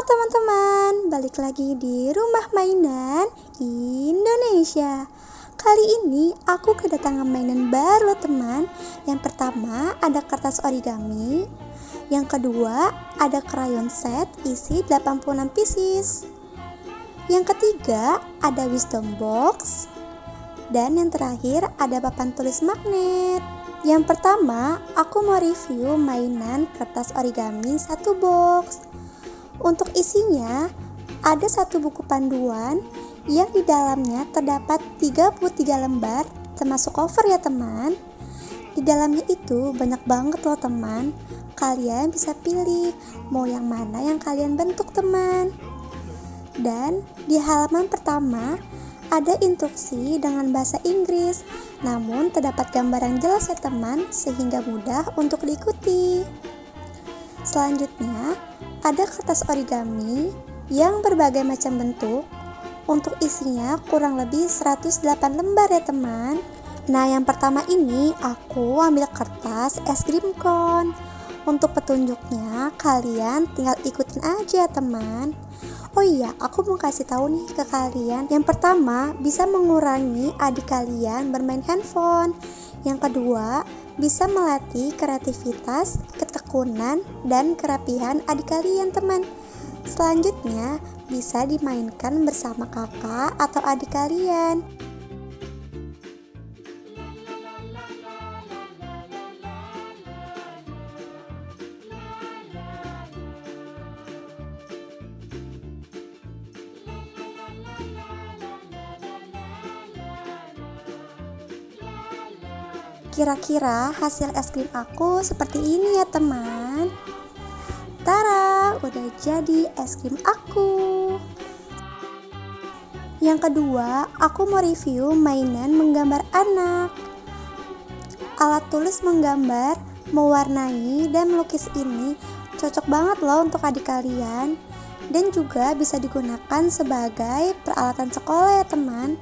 teman-teman, balik lagi di Rumah Mainan Indonesia. Kali ini aku kedatangan mainan baru teman. Yang pertama ada kertas origami. Yang kedua ada krayon set isi 86 pieces. Yang ketiga ada wisdom box. Dan yang terakhir ada papan tulis magnet. Yang pertama aku mau review mainan kertas origami satu box. Untuk isinya, ada satu buku panduan yang di dalamnya terdapat 33 lembar, termasuk cover ya teman. Di dalamnya itu banyak banget loh teman. Kalian bisa pilih mau yang mana yang kalian bentuk teman. Dan di halaman pertama ada instruksi dengan bahasa Inggris, namun terdapat gambar yang jelas ya teman, sehingga mudah untuk diikuti. Selanjutnya, ada kertas origami yang berbagai macam bentuk. Untuk isinya kurang lebih 108 lembar ya teman. Nah, yang pertama ini aku ambil kertas es krim cone. Untuk petunjuknya kalian tinggal ikutin aja teman. Oh iya, aku mau kasih tahu nih ke kalian. Yang pertama, bisa mengurangi adik kalian bermain handphone. Yang kedua, bisa melatih kreativitas, ketekunan, dan kerapihan adik kalian teman. Selanjutnya, bisa dimainkan bersama kakak atau adik kalian. Kira-kira hasil es krim aku seperti ini ya teman. Tara, udah jadi es krim aku. Yang kedua, aku mau review mainan menggambar anak. Alat tulis menggambar, mewarnai, dan melukis ini cocok banget loh untuk adik kalian. Dan juga bisa digunakan sebagai peralatan sekolah ya teman.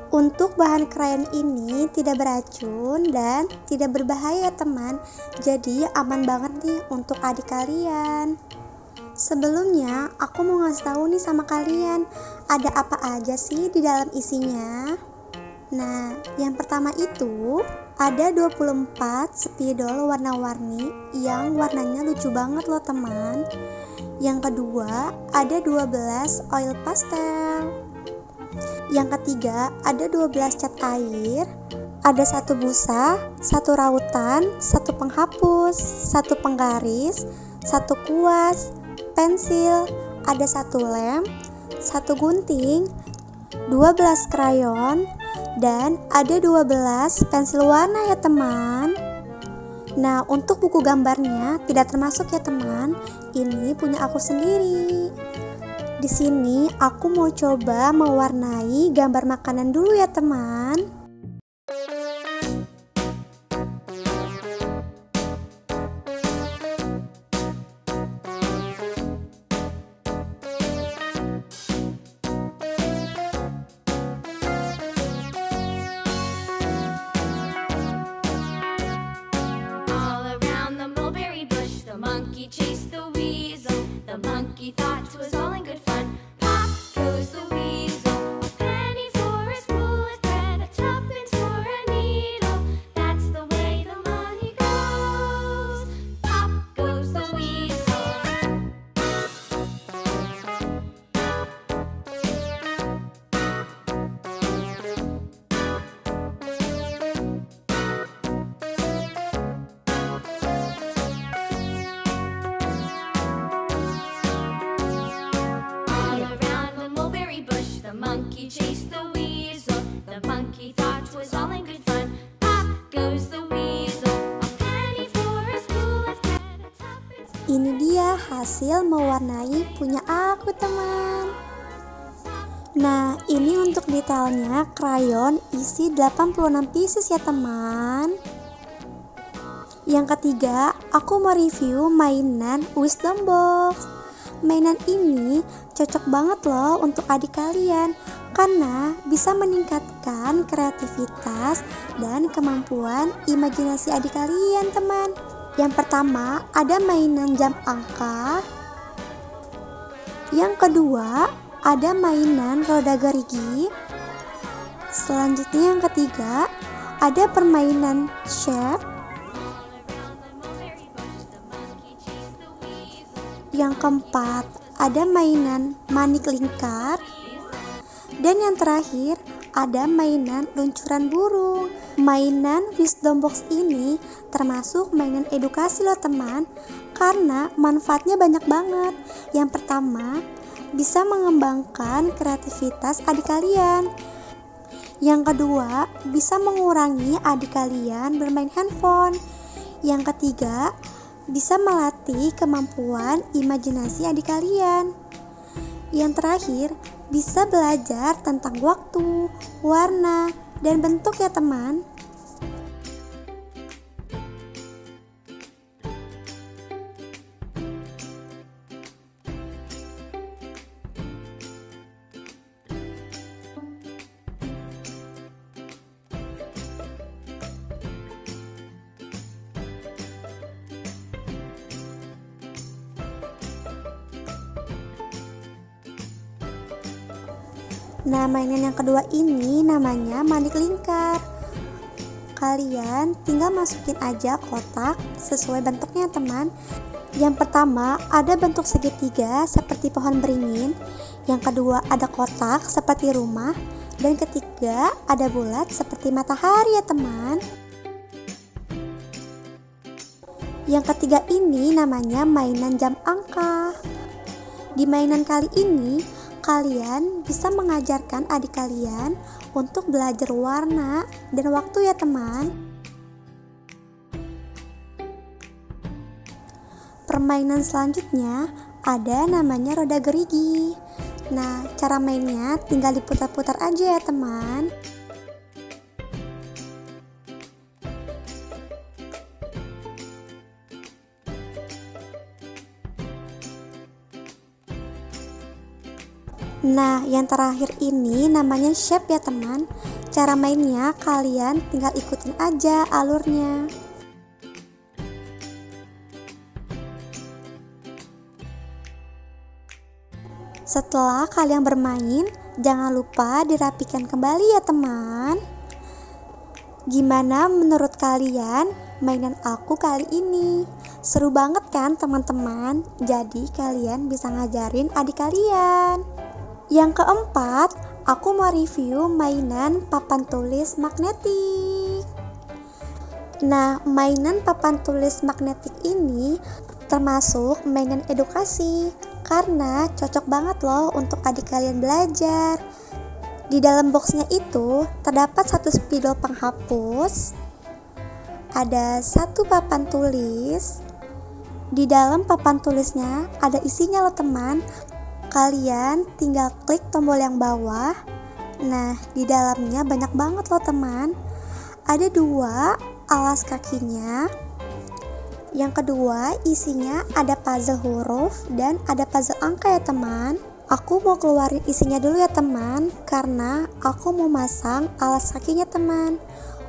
Untuk bahan krayon ini tidak beracun dan tidak berbahaya teman. Jadi aman banget nih untuk adik kalian. Sebelumnya aku mau ngasih tahu nih sama kalian, ada apa aja sih di dalam isinya. Nah, yang pertama itu ada 24 spidol warna-warni yang warnanya lucu banget loh teman. Yang kedua ada 12 oil pastel. Yang ketiga ada 12 cat air, ada satu busa, satu rautan, satu penghapus, satu penggaris, satu kuas, pensil, ada satu lem, satu gunting, 12 krayon, dan ada 12 pensil warna ya teman. Nah, untuk buku gambarnya tidak termasuk ya teman, ini punya aku sendiri. Di sini aku mau coba mewarnai gambar makanan dulu ya teman. All around the mulberry bush, the monkey chased the weasel. The monkey thought it was all in good fun. Pop goes the weasel, a penny for a spool of thread, a tuppence for a needle. That's the way the money goes. Pop goes the weasel. All around the mulberry bush, the monkey chased the weasel. The monkey thought it was all in good fun. Pop goes the weasel, a penny for a spool of thread, a tuppence. Ini dia hasil mewarnai punya aku teman. Nah, ini untuk detailnya krayon isi 86 pieces ya teman. Yang ketiga, aku mau review mainan wisdom box. Mainan ini cocok banget loh untuk adik kalian karena bisa meningkatkan kreativitas dan kemampuan imajinasi adik kalian teman. Yang pertama ada mainan jam angka. Yang kedua, ada mainan roda gerigi. Selanjutnya yang ketiga, ada permainan shape. Yang keempat, ada mainan manik lingkar. Dan yang terakhir, ada mainan luncuran burung. Mainan Wisdom Box ini termasuk mainan edukasi loh teman, karena manfaatnya banyak banget. Yang pertama, bisa mengembangkan kreativitas adik kalian. Yang kedua, bisa mengurangi adik kalian bermain handphone. Yang ketiga, bisa melatih kemampuan imajinasi adik kalian. Yang terakhir, bisa belajar tentang waktu, warna, dan bentuk ya teman. Nah, mainan yang kedua ini namanya manik lingkar. Kalian tinggal masukin aja kotak sesuai bentuknya teman. Yang pertama ada bentuk segitiga seperti pohon beringin. Yang kedua ada kotak seperti rumah. Dan ketiga ada bulat seperti matahari ya teman. Yang ketiga ini namanya mainan jam angka. Di mainan kali ini kalian bisa mengajarkan adik kalian untuk belajar warna dan waktu ya teman. Permainan selanjutnya ada namanya roda gerigi. Nah, cara mainnya tinggal diputar-putar aja ya teman. Nah, yang terakhir ini namanya shape ya teman. Cara mainnya kalian tinggal ikutin aja alurnya. Setelah kalian bermain, jangan lupa dirapikan kembali ya teman. Gimana menurut kalian mainan aku kali ini? Seru banget kan teman-teman? Jadi kalian bisa ngajarin adik kalian. Yang keempat, aku mau review mainan papan tulis magnetik. Nah, mainan papan tulis magnetik ini termasuk mainan edukasi karena cocok banget loh untuk adik kalian belajar. Di dalam boxnya itu terdapat satu spidol penghapus, ada satu papan tulis. Di dalam papan tulisnya ada isinya loh teman. Kalian tinggal klik tombol yang bawah. Nah, di dalamnya banyak banget loh teman. Ada 2 alas kakinya. Yang kedua isinya ada puzzle huruf dan ada puzzle angka ya teman. Aku mau keluarin isinya dulu ya teman, karena aku mau masang alas kakinya teman.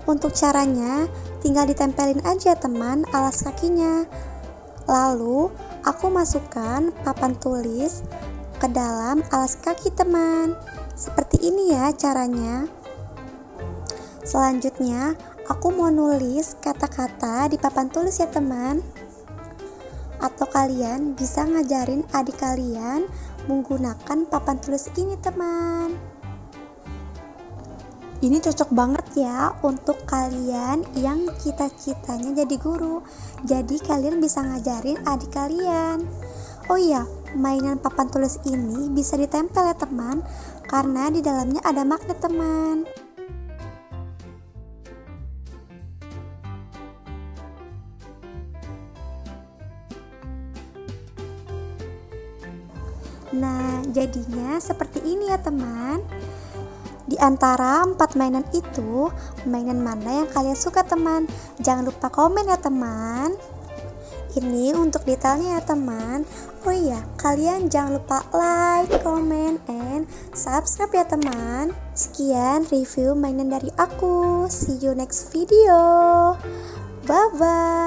Untuk caranya tinggal ditempelin aja teman alas kakinya. Lalu aku masukkan papan tulis ke dalam alas kaki teman. Seperti ini ya caranya. Selanjutnya aku mau nulis kata-kata di papan tulis ya teman. Atau kalian bisa ngajarin adik kalian menggunakan papan tulis ini teman. Ini cocok banget ya untuk kalian yang cita-citanya jadi guru. Jadi kalian bisa ngajarin adik kalian. Oh iya, mainan papan tulis ini bisa ditempel ya teman, karena di dalamnya ada magnet teman. Nah, jadinya seperti ini ya teman. Di antara 4 mainan itu, mainan mana yang kalian suka teman? Jangan lupa komen ya teman. Ini untuk detailnya ya teman. Oh iya, kalian jangan lupa like, comment, and subscribe ya teman. Sekian review mainan dari aku. See you next video. Bye bye.